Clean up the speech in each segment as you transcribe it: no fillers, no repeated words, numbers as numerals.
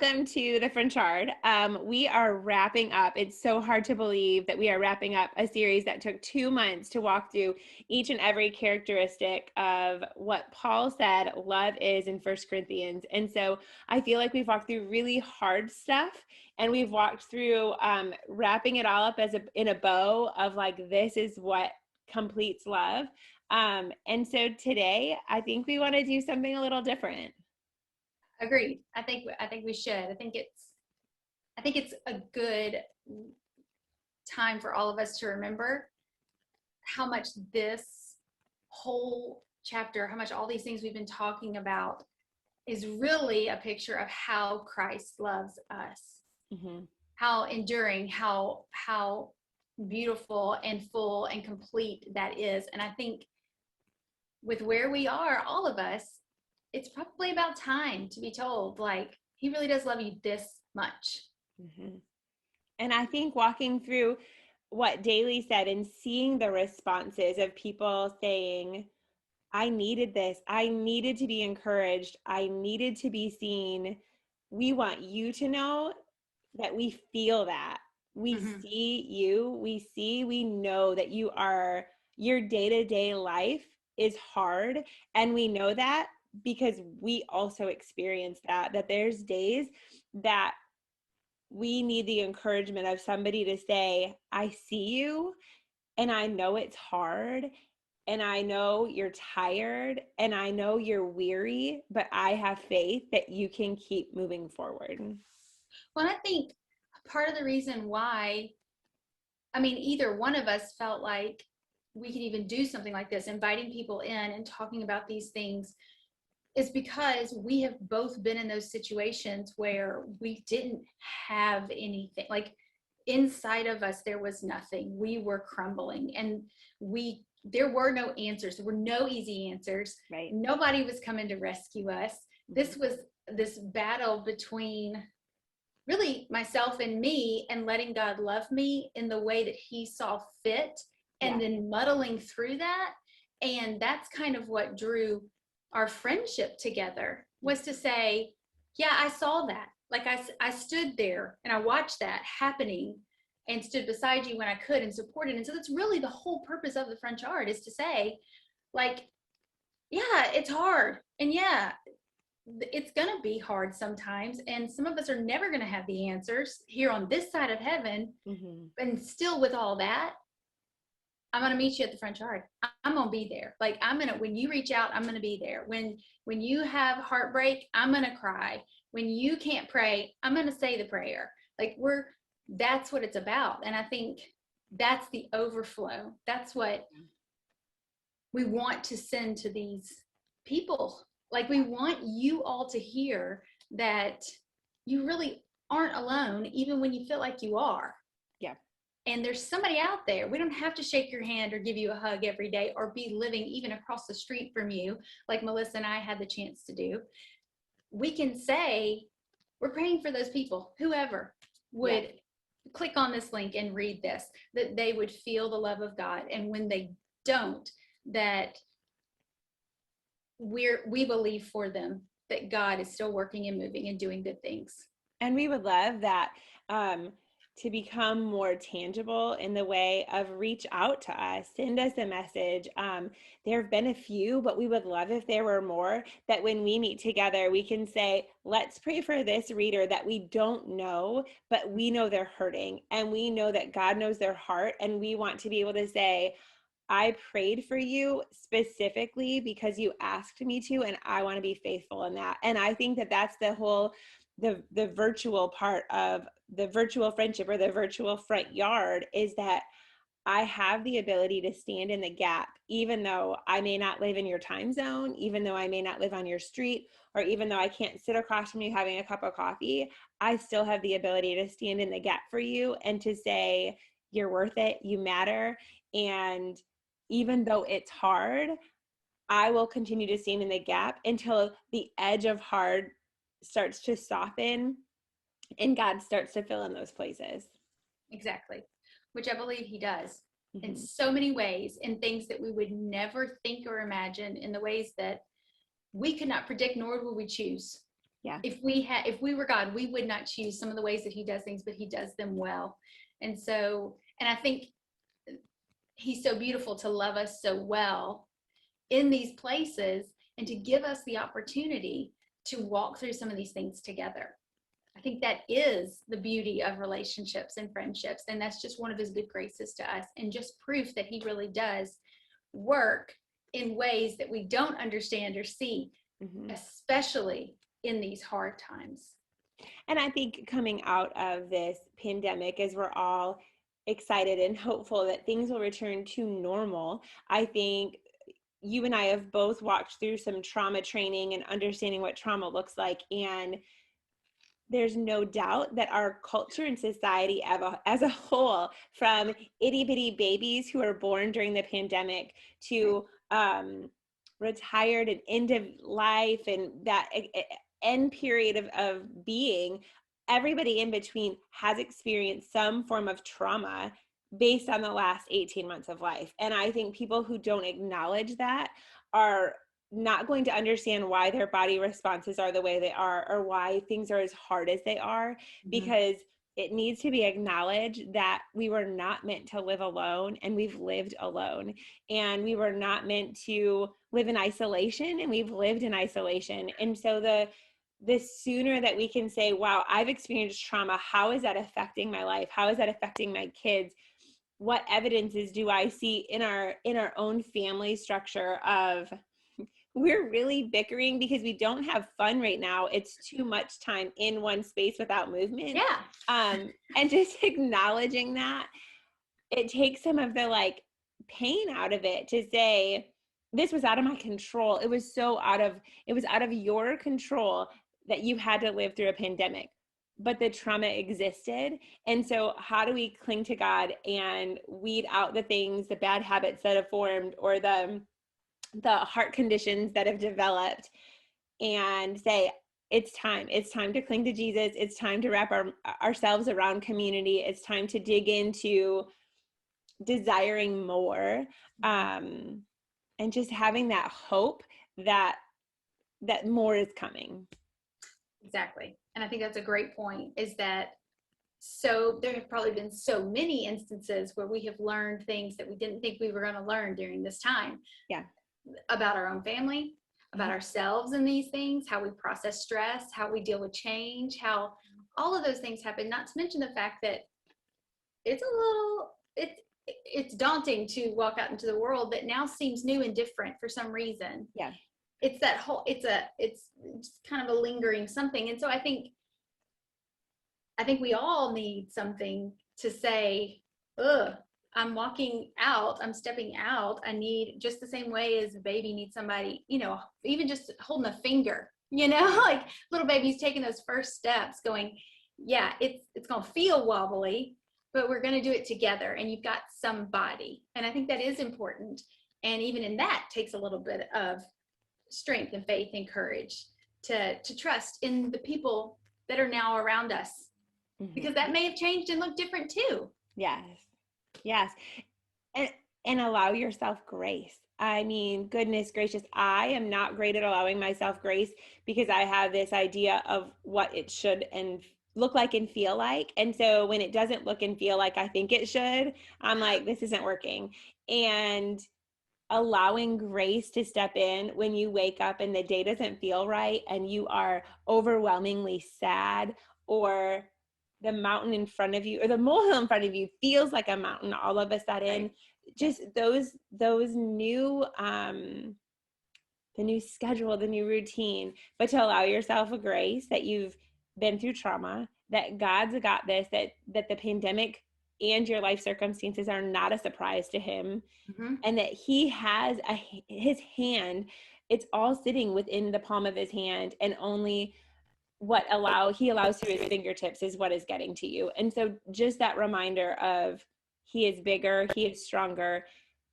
welcome to the Fronchard. We are wrapping up. It's so hard to believe that we are wrapping up a series that took 2 months to walk through each and every characteristic of what Paul said love is in 1 Corinthians. And so I feel like we've walked through really hard stuff, and we've walked through wrapping it all up as in a bow of like, this is what completes love. And so today I think we want to do something a little different. Agreed. I think we should. I think it's a good time for all of us to remember how much this whole chapter, how much all these things we've been talking about is really a picture of how Christ loves us. Mm-hmm. How enduring, how beautiful and full and complete that is. And I think with where we are, all of us, it's probably about time to be told, like, he really does love you this much. Mm-hmm. And I think walking through what Daly said and seeing the responses of people saying, I needed this, I needed to be encouraged, I needed to be seen. We want you to know that we feel that. We see you, we know that your day-to-day life is hard. And we know that because we also experience that there's days that we need the encouragement of somebody to say, I see you, and I know it's hard, and I know you're tired, and I know you're weary, but I have faith that you can keep moving forward. Well, I think part of the reason why, either one of us felt like we could even do something like this, inviting people in and talking about these things, is because we have both been in those situations where we didn't have anything. Like, inside of us, there was nothing. We were crumbling, and there were no answers. There were no easy answers. Right. Nobody was coming to rescue us. Mm-hmm. This was this battle between really myself and me, and letting God love me in the way that he saw fit, and then muddling through that. And that's kind of what drew our friendship together, was to say, yeah, I saw that. Like, I stood there and I watched that happening and stood beside you when I could and supported. And so that's really the whole purpose of the Fronchard, is to say, like, yeah, it's hard. And yeah, it's going to be hard sometimes. And some of us are never going to have the answers here on this side of heaven. Mm-hmm. And still, with all that, I'm going to meet you at the Fronchard. I'm going to be there. Like, when you reach out, I'm going to be there. When you have heartbreak, I'm going to cry. When you can't pray, I'm going to say the prayer. Like, that's what it's about. And I think that's the overflow. That's what we want to send to these people. Like, we want you all to hear that you really aren't alone, even when you feel like you are. Yeah. And there's somebody out there. We don't have to shake your hand or give you a hug every day, or be living even across the street from you, like Melissa and I had the chance to do. We can say, we're praying for those people, whoever would click on this link and read this, that they would feel the love of God. And when they don't, that we believe for them that God is still working and moving and doing good things. And we would love that to become more tangible in the way of reach out to us, send us a message. There have been a few, but we would love if there were more, that when we meet together, we can say, let's pray for this reader that we don't know, but we know they're hurting, and we know that God knows their heart. And we want to be able to say, I prayed for you specifically because you asked me to, and I want to be faithful in that. And I think that that's the whole, the virtual part of the virtual friendship, or the virtual front yard, is that I have the ability to stand in the gap, even though I may not live in your time zone, even though I may not live on your street, or even though I can't sit across from you having a cup of coffee. I still have the ability to stand in the gap for you and to say, you're worth it, you matter. And even though it's hard, I will continue to stand in the gap until the edge of hard starts to soften and God starts to fill in those places. Exactly. Which I believe he does in so many ways, in things that we would never think or imagine, in the ways that we could not predict, nor would we choose. Yeah. If we were God, we would not choose some of the ways that he does things, but he does them well. And so, and I think he's so beautiful to love us so well in these places and to give us the opportunity to walk through some of these things together. I think that is the beauty of relationships and friendships. And that's just one of his good graces to us, and just proof that he really does work in ways that we don't understand or see, especially in these hard times. And I think coming out of this pandemic, as we're all excited and hopeful that things will return to normal, I think you and I have both walked through some trauma training and understanding what trauma looks like. And there's no doubt that our culture and society as a whole, from itty bitty babies who were born during the pandemic to retired and end of life and that end period of being, everybody in between has experienced some form of trauma based on the last 18 months of life. And I think people who don't acknowledge that are not going to understand why their body responses are the way they are, or why things are as hard as they are, because it needs to be acknowledged that we were not meant to live alone, and we've lived alone. And we were not meant to live in isolation, and we've lived in isolation. And so the sooner that we can say, wow, I've experienced trauma, how is that affecting my life? How is that affecting my kids? What evidences do I see in our own family structure of, we're really bickering because we don't have fun right now. It's too much time in one space without movement. Yeah. And just acknowledging that, it takes some of the like pain out of it to say, this was out of my control. It was out of your control that you had to live through a pandemic, but the trauma existed. And so how do we cling to God and weed out the things, the bad habits that have formed, or the heart conditions that have developed, and say, it's time to cling to Jesus. It's time to wrap ourselves around community. It's time to dig into desiring more, and just having that hope that more is coming. Exactly. And I think that's a great point, is that so there have probably been so many instances where we have learned things that we didn't think we were going to learn during this time. Yeah. About our own family, about ourselves in these things, how we process stress, how we deal with change, how all of those things happen, not to mention the fact that it's daunting to walk out into the world that now seems new and different for some reason. Yeah. It's that whole, it's kind of a lingering something. And so I think we all need something to say, I'm walking out, I'm stepping out. I need, just the same way as a baby needs somebody, even just holding a finger, like little babies taking those first steps going, yeah, it's going to feel wobbly, but we're going to do it together. And you've got somebody. And I think that is important. And even in that takes a little bit of strength and faith and courage to trust in the people that are now around us, because that may have changed and looked different too. Yes. And allow yourself grace. I mean, goodness gracious, I am not great at allowing myself grace, because I have this idea of what it should and look like and feel like. And so when it doesn't look and feel like I think it should, I'm like, this isn't working. And allowing grace to step in when you wake up and the day doesn't feel right and you are overwhelmingly sad, or the mountain in front of you or the molehill in front of you feels like a mountain all of a sudden. Right. Just those new the new schedule, the new routine, but to allow yourself a grace that you've been through trauma, that God's got this, that the pandemic and your life circumstances are not a surprise to him, and that he has his hand, it's all sitting within the palm of his hand, and only what he allows through his fingertips is what is getting to you. And so just that reminder of he is bigger, he is stronger,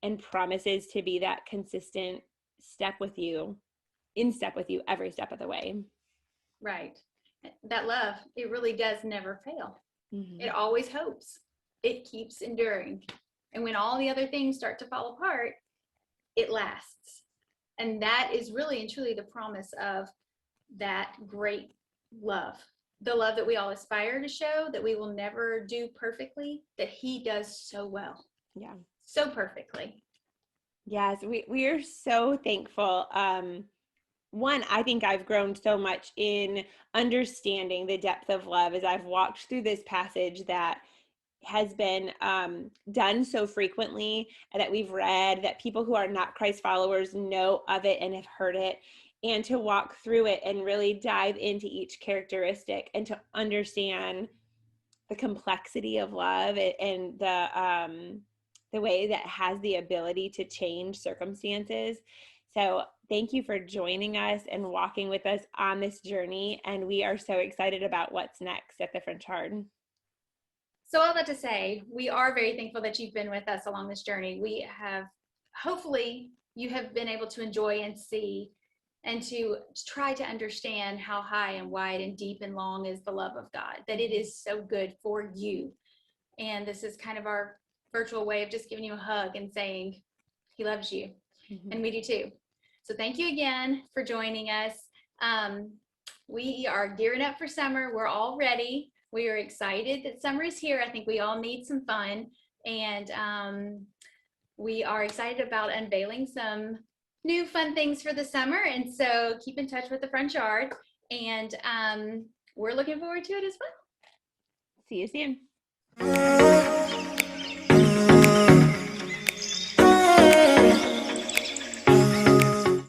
and promises to be that consistent in step with you every step of the way. Right. That love, it really does never fail. It always hopes. It keeps enduring. And when all the other things start to fall apart, it lasts. And that is really and truly the promise of that great love. The love that we all aspire to show, that we will never do perfectly, that he does so well. Yeah. So perfectly. Yes, we are so thankful. One, I think I've grown so much in understanding the depth of love as I've walked through this passage that has been done so frequently, and that we've read, that people who are not Christ followers know of it and have heard it, and to walk through it and really dive into each characteristic and to understand the complexity of love and the way that has the ability to change circumstances. So thank you for joining us and walking with us on this journey. And we are so excited about what's next at the Fronchard. So all that to say, we are very thankful that you've been with us along this journey. We have, hopefully, you have been able to enjoy and see and to try to understand how high and wide and deep and long is the love of God, that it is so good for you. And this is kind of our virtual way of just giving you a hug and saying, he loves you. Mm-hmm. And we do too. So thank you again for joining us. We are gearing up for summer. We're all ready. We are excited that summer is here. I think we all need some fun. And we are excited about unveiling some new fun things for the summer. And so keep in touch with the Fronchard. And we're looking forward to it as well. See you soon.